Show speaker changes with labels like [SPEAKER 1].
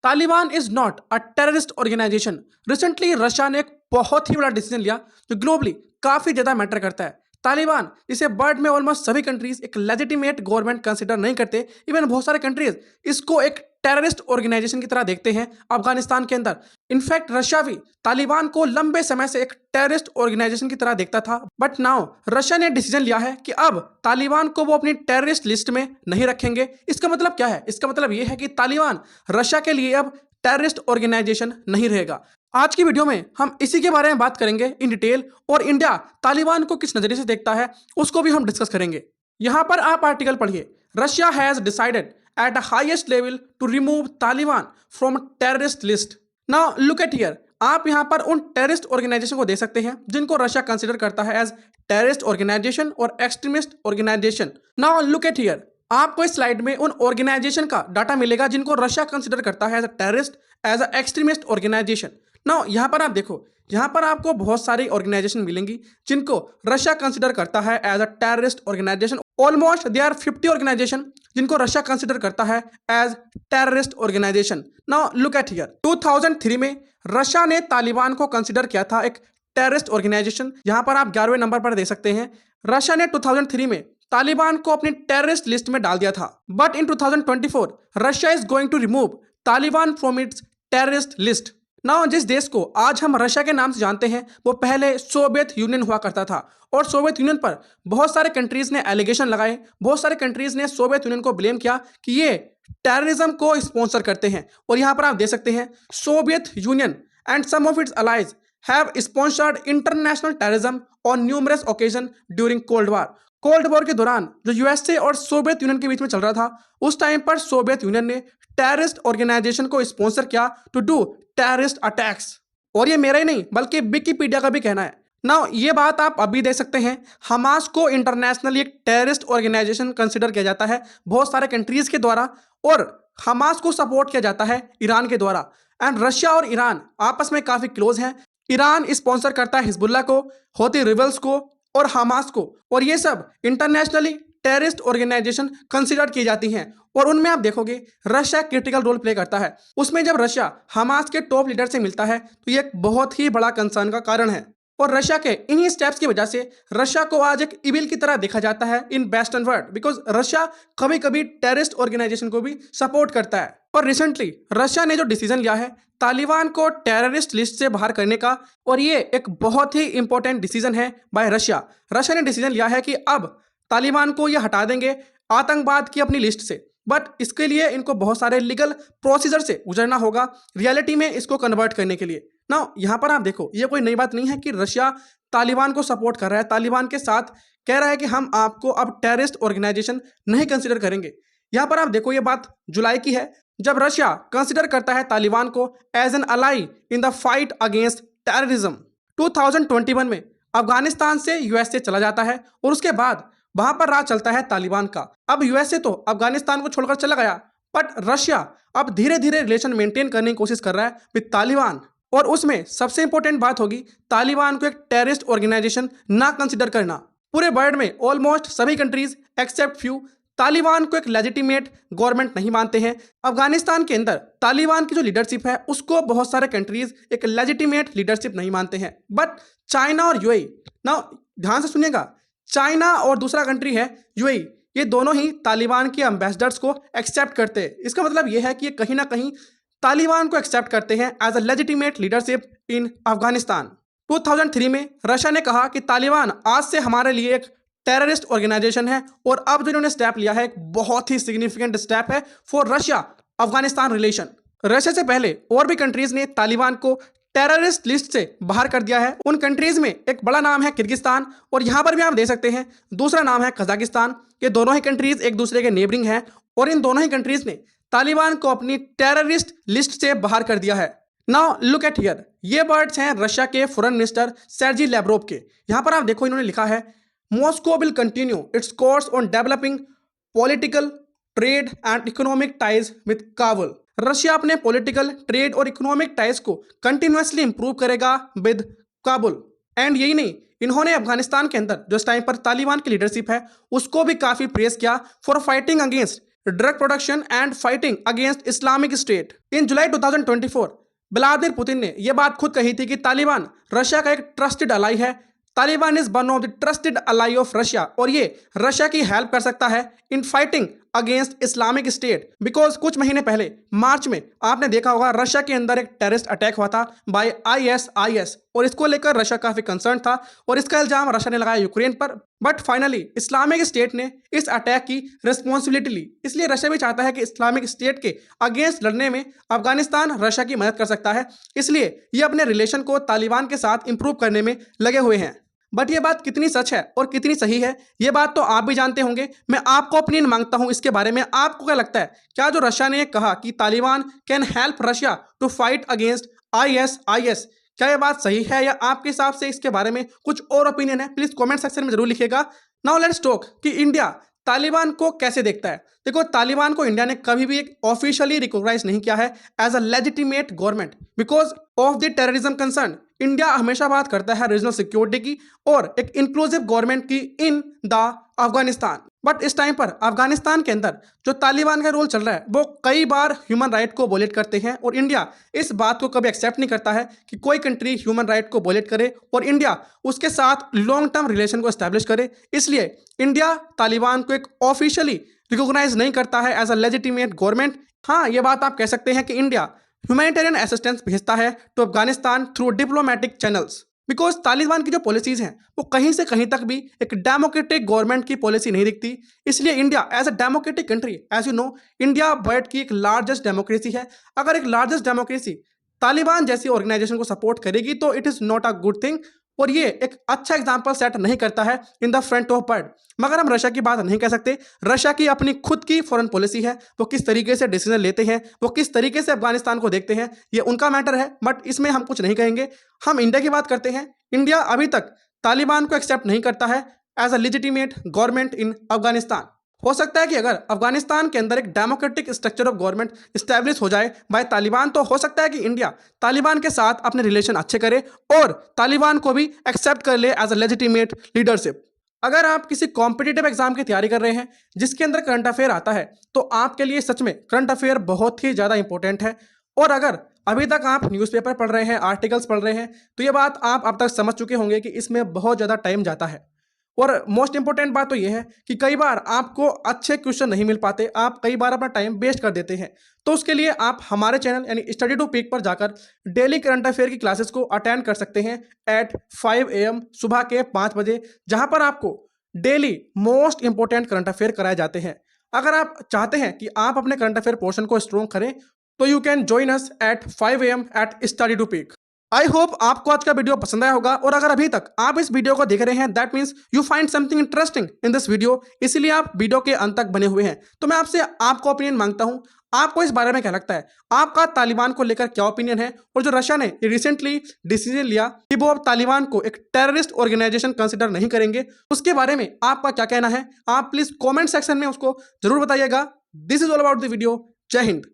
[SPEAKER 1] Taliban is not a terrorist organisation. Recently Russia ने एक बहुत ही बड़ा डिसीजन लिया जो ग्लोबली काफी ज्यादा मैटर करता है। तालिबान जिसे वर्ल्ड में ऑलमोस्ट सभी कंट्रीज एक लेजिटिमेट गवर्नमेंट कंसिडर नहीं करते, इवन बहुत सारे कंट्रीज इसको एक टेररिस्ट ऑर्गेनाइजेशन की तरह देखते हैं अफगानिस्तान के अंदर। इनफैक्ट रशिया भी तालिबान को लंबे समय से एक टेररिस्ट ऑर्गेनाइजेशन की तरह देखता था, बट नाउ रशिया ने डिसीजन लिया है कि अब तालिबान को वो अपनी टेररिस्ट लिस्ट में नहीं रखेंगे। इसका मतलब क्या है? इसका मतलब ये है कि तालिबान रशिया के लिए अब टेररिस्ट ऑर्गेनाइजेशन नहीं रहेगा। आज की वीडियो में हम इसी के बारे में बात करेंगे इन डिटेल, और इंडिया तालिबान को किस नजरिए से देखता है उसको भी हम डिस्कस करेंगे। यहां पर आप आर्टिकल पढ़िए। Russia has decided at the highest level to remove Taliban from terrorist list. Now look at here. आप यहां पर उन टेररिस्ट ऑर्गेनाइजेशन को दे सकते हैं जिनको रशिया कंसिडर करता है एज टेररिस्ट ऑर्गेनाइजेशन और extremist organisation. Now look at here. आपको इस स्लाइड में उन ऑर्गेनाइजेशन का डाटा मिलेगा जिनको रशिया कंसिडर करता है as a terrorist, as a extremist organisation. Now यहाँ पर आप देखो, यहाँ पर आपको बहुत सारी ऑर्गेनाइजेशन मिलेंगी जिनको रशिया कंसिडर करता है as a terrorist organisation. Almost they are 50 organisation जिनको रशिया कंसिडर करता है as terrorist organisation. Now look at here. 2003 में रशिया ने तालिबान को कंसिडर किया था एक टेररिस्ट ऑर्गेनाइजेशन। यहाँ पर आप 11वें नंबर पर दे सकते हैं। रशिया ने 2003 में तालिबान को अपनी टेररिस्ट लिस्ट में डाल दिया था, but in 2024 Russia is going to remove Taliban from its terrorist list. Now जिस देश को आज हम रशिया के नाम से जानते हैं वो पहले सोवियत यूनियन हुआ करता था, और सोवियत यूनियन पर बहुत सारे कंट्रीज ने एलिगेशन लगाए, बहुत सारे कंट्रीज ने सोवियत यूनियन को ब्लेम किया कि ये टेररिज्म को स्पॉन्सर करते हैं। और यहाँ पर आप देख सकते हैं Soviet Union and some of its allies have sponsored international terrorism on numerous occasion during cold war. Cold war के दौरान जो यूएसए और सोवियत यूनियन के बीच में चल रहा था, उस टाइम पर सोवियत यूनियन ने टेररिस्ट ऑर्गेनाइजेशन को स्पॉन्सर किया टू डू टेररिस्ट अटैक्स। और ये मेरा ही नहीं बल्कि विकिपीडिया का भी कहना है। नाउ ये बात आप अभी देख सकते हैं। हमास को इंटरनेशनली एक टेररिस्ट ऑर्गेनाइजेशन कंसिडर किया जाता है बहुत सारे कंट्रीज के द्वारा, और हमास को सपोर्ट किया जाता है ईरान के द्वारा। एंड रशिया और ईरान आपस में काफी क्लोज हैं। ईरान स्पॉन्सर करता है हिजबुल्ला को, हौती रिबल्स को और हमास को, और ये सब इंटरनेशनली टेररिस्ट ऑर्गेनाइजेशन कंसिडर की जाती हैं। और उनमें आप देखोगे रशिया क्रिटिकल रोल प्ले करता है। उसमें जब रशिया हमास के टॉप लीडर से मिलता है तो ये एक बहुत ही बड़ा कंसर्न का कारण है। और रशिया के इन्हीं स्टेप्स की वजह से रशिया को आज एक इविल की तरह देखा जाता है in western world, because Russia कभी कभी टेररिस्ट ऑर्गेनाइजेशन को भी सपोर्ट करता है। और रिसेंटली रशिया ने जो डिसीजन लिया है तालिबान को टेररिस्ट लिस्ट से बाहर करने का, और ये एक बहुत ही इंपॉर्टेंट डिसीजन है बाय रशिया। रशिया ने डिसीजन लिया है कि अब तालिबान को ये हटा देंगे आतंकवाद की अपनी लिस्ट से, बट इसके लिए इनको बहुत सारे लीगल प्रोसीजर से गुजरना होगा रियलिटी में इसको कन्वर्ट करने के लिए। ना यहाँ पर आप देखो, ये कोई नई बात नहीं है कि रशिया तालिबान को सपोर्ट कर रहा है, तालिबान के साथ कह रहा है कि हम आपको अब टेररिस्ट ऑर्गेनाइजेशन नहीं कंसिडर करेंगे। यहाँ पर आप देखो, ये बात जुलाई की है जब रशिया कंसिडर करता है तालिबान को as an ally in the fight against terrorism. 2021 में अफगानिस्तान से यूएसए चला जाता है, और उसके बाद वहां पर राज चलता है तालिबान का। अब यूएसए तो अफगानिस्तान को छोड़कर चला गया, बट रशिया अब धीरे धीरे रिलेशन मेंटेन करने की कोशिश कर रहा है विद तालिबान। और उसमें सबसे इंपॉर्टेंट बात होगी तालिबान को एक टेररिस्ट ऑर्गेनाइजेशन ना कंसिडर करना। पूरे वर्ल्ड में ऑलमोस्ट सभी कंट्रीज एक्सेप्ट फ्यू तालिबान को एक लेजिटिमेट गवर्नमेंट नहीं मानते हैं। अफगानिस्तान के अंदर तालिबान की जो लीडरशिप है उसको बहुत सारे कंट्रीज एक लेजिटिमेट लीडरशिप नहीं मानते हैं, बट चाइना और यूएई, ना ध्यान से सुनिएगा, चाइना और दूसरा कंट्री है यूएई, ये दोनों ही तालिबान के एम्बेसडर्स को एक्सेप्ट करते हैं। इसका मतलब ये है कि ये कहीं ना कहीं तालिबान को एक्सेप्ट करते हैं as a legitimate leadership in Afghanistan. 2003 में रशिया ने कहा कि तालिबान आज से हमारे लिए एक टेररिस्ट ऑर्गेनाइजेशन है, और अब जो इन्होंने स्टेप लिया है एक बहुत ही सिग्निफिकेंट स्टेप है for Russia Afghanistan relation. Russia से पहले और भी कंट्रीज ने तालिबान को टेररिस्ट लिस्ट से बाहर कर दिया है। उन कंट्रीज में एक बड़ा नाम है किर्गिस्तान, और यहाँ पर भी आप देख सकते हैं दूसरा नाम है कजाकिस्तान। ये दोनों ही कंट्रीज एक दूसरे के नेबरिंग हैं, और इन दोनों ही कंट्रीज ने तालिबान को अपनी टेररिस्ट लिस्ट से बाहर कर दिया है। Now look at here. ये वर्ड्स हैं रशिया के फॉरेन मिनिस्टर सर्जी लैवरोव के। यहाँ पर आप देखो, इन्होंने लिखा है Moscow will continue its course on developing political, trade and economic ties with Kabul. Russia अपने पॉलिटिकल, ट्रेड और इकोनॉमिक टाइज को कंटिन्यूसली इंप्रूव करेगा विद काबुल। एंड यही नहीं, इन्होंने अफगानिस्तान के अंदर जो इस टाइम पर तालिबान की लीडरशिप है उसको भी काफी प्रेस किया for fighting against drug production and fighting against Islamic state. In July 2024 Vladimir Putin ने यह बात खुद कही थी कि तालिबान रशिया का एक ट्रस्टेड अलाई है। Taliban is one of the trusted ally of Russia और ये रशिया की हेल्प कर सकता है in fighting against Islamic State. Because कुछ महीने पहले मार्च में आपने देखा होगा रशिया के अंदर एक टेररिस्ट अटैक हुआ था बाय ISIS और इसको लेकर रशिया काफी कंसर्न था और इसका इल्जाम रशिया ने लगाया यूक्रेन पर। बट फाइनली इस्लामिक स्टेट ने इस अटैक की रिस्पॉन्सिबिलिटी ली। इसलिए रशिया भी चाहता है कि इस्लामिक स्टेट के अगेंस्ट लड़ने में अफगानिस्तान रशिया की मदद कर सकता है। इसलिए ये अपने रिलेशन को तालिबान के साथ इंप्रूव करने में लगे हुए हैं। बट ये बात कितनी सच है और कितनी सही है ये बात तो आप भी जानते होंगे। मैं आपको ओपिनियन मांगता हूं इसके बारे में। आपको क्या लगता है, क्या जो रशिया ने कहा कि Taliban can help Russia to fight against ISIS, क्या ये बात सही है या आपके हिसाब से इसके बारे में कुछ और ओपिनियन है? प्लीज कमेंट सेक्शन में जरूर लिखिएगा। नाउ लेट्स टॉक कि इंडिया तालिबान को कैसे देखता है। देखो, तालिबान को इंडिया ने कभी भी एक ऑफिशियली रिकॉग्नाइज नहीं किया है as a legitimate government because of the terrorism concern. India हमेशा बात करता है रीजनल सिक्योरिटी की और एक इंक्लूसिव गवर्नमेंट की इन द अफगानिस्तान। बट इस टाइम पर अफगानिस्तान के अंदर जो तालिबान का रोल चल रहा है वो कई बार ह्यूमन राइट को वॉयलेट करते हैं और इंडिया इस बात को कभी एक्सेप्ट नहीं करता है कि कोई कंट्री ह्यूमन राइट को वॉयलेट करे और इंडिया उसके साथ लॉन्ग टर्म रिलेशन को एस्टैब्लिश करे। इसलिए इंडिया तालिबान को एक ऑफिशियली रिकॉग्नाइज नहीं करता है एज अ लेजिटिमेट गवर्नमेंट। हाँ, ये बात आप कह सकते हैं कि इंडिया ह्यूमैनिटेरियन असिस्टेंस भेजता है to Afghanistan through diplomatic channels because Taliban की जो पॉलिसीज हैं वो कहीं से कहीं तक भी एक डेमोक्रेटिक गवर्नमेंट की पॉलिसी नहीं दिखती। इसलिए India as a democratic country, as you know, India world की एक लार्जेस्ट डेमोक्रेसी है। अगर एक लार्जेस्ट डेमोक्रेसी तालिबान जैसी ऑर्गेनाइजेशन को सपोर्ट करेगी तो it is not a good thing और ये एक अच्छा एग्जाम्पल सेट नहीं करता है in the front of world. मगर हम रशिया की बात नहीं कह सकते। रशिया की अपनी खुद की फॉरेन पॉलिसी है, वो किस तरीके से डिसीजन लेते हैं, वो किस तरीके से अफगानिस्तान को देखते हैं, ये उनका मैटर है। बट इसमें हम कुछ नहीं कहेंगे। हम इंडिया की बात करते हैं। इंडिया अभी तक तालिबान को एक्सेप्ट नहीं करता है as a legitimate government in Afghanistan. हो सकता है कि अगर अफगानिस्तान के अंदर एक democratic structure of government establish हो जाए बाय तालिबान तो हो सकता है कि इंडिया तालिबान के साथ अपने रिलेशन अच्छे करे और तालिबान को भी एक्सेप्ट कर ले एज अ लेजिटिमेट लीडरशिप। अगर आप किसी कॉम्पिटिटिव एग्जाम की तैयारी कर रहे हैं जिसके अंदर करंट अफेयर आता है तो आपके लिए सच में करंट अफेयर बहुत ही ज़्यादा इंपॉर्टेंट है। और अगर अभी तक आप न्यूज़पेपर पढ़ रहे हैं, आर्टिकल्स पढ़ रहे हैं तो ये बात आप अब तक समझ चुके होंगे कि इसमें बहुत ज़्यादा टाइम जाता है। और मोस्ट इंपॉर्टेंट बात तो यह है कि कई बार आपको अच्छे क्वेश्चन नहीं मिल पाते, आप कई बार अपना टाइम वेस्ट कर देते हैं। तो उसके लिए आप हमारे चैनल यानी स्टडी टू पीक पर जाकर डेली करंट अफेयर की क्लासेस को अटेंड कर सकते हैं एट 5 AM सुबह के 5 बजे, जहां पर आपको daily most important current affair कराए जाते हैं। अगर आप चाहते हैं कि आप अपने करंट अफेयर पोर्शन को स्ट्रॉन्ग करें तो you can join us at 5 AM at Study to Peak. I hope आपको आज का वीडियो पसंद आया होगा और अगर अभी तक आप इस वीडियो को देख रहे हैं that means you find something interesting in this video, इसीलिए आप वीडियो के अंत तक बने हुए हैं। तो मैं आपसे आपका ओपिनियन मांगता हूं, आपको इस बारे में क्या लगता है, आपका तालिबान को लेकर क्या ओपिनियन है। और जो रशिया ने रिसेंटली डिसीजन लिया कि वो अब तालिबान को एक टेररिस्ट ऑर्गेनाइजेशन कंसिडर नहीं करेंगे, उसके बारे में आपका क्या कहना है, आप प्लीज कॉमेंट सेक्शन में उसको जरूर बताइएगा। This is all about the video. जय हिंद।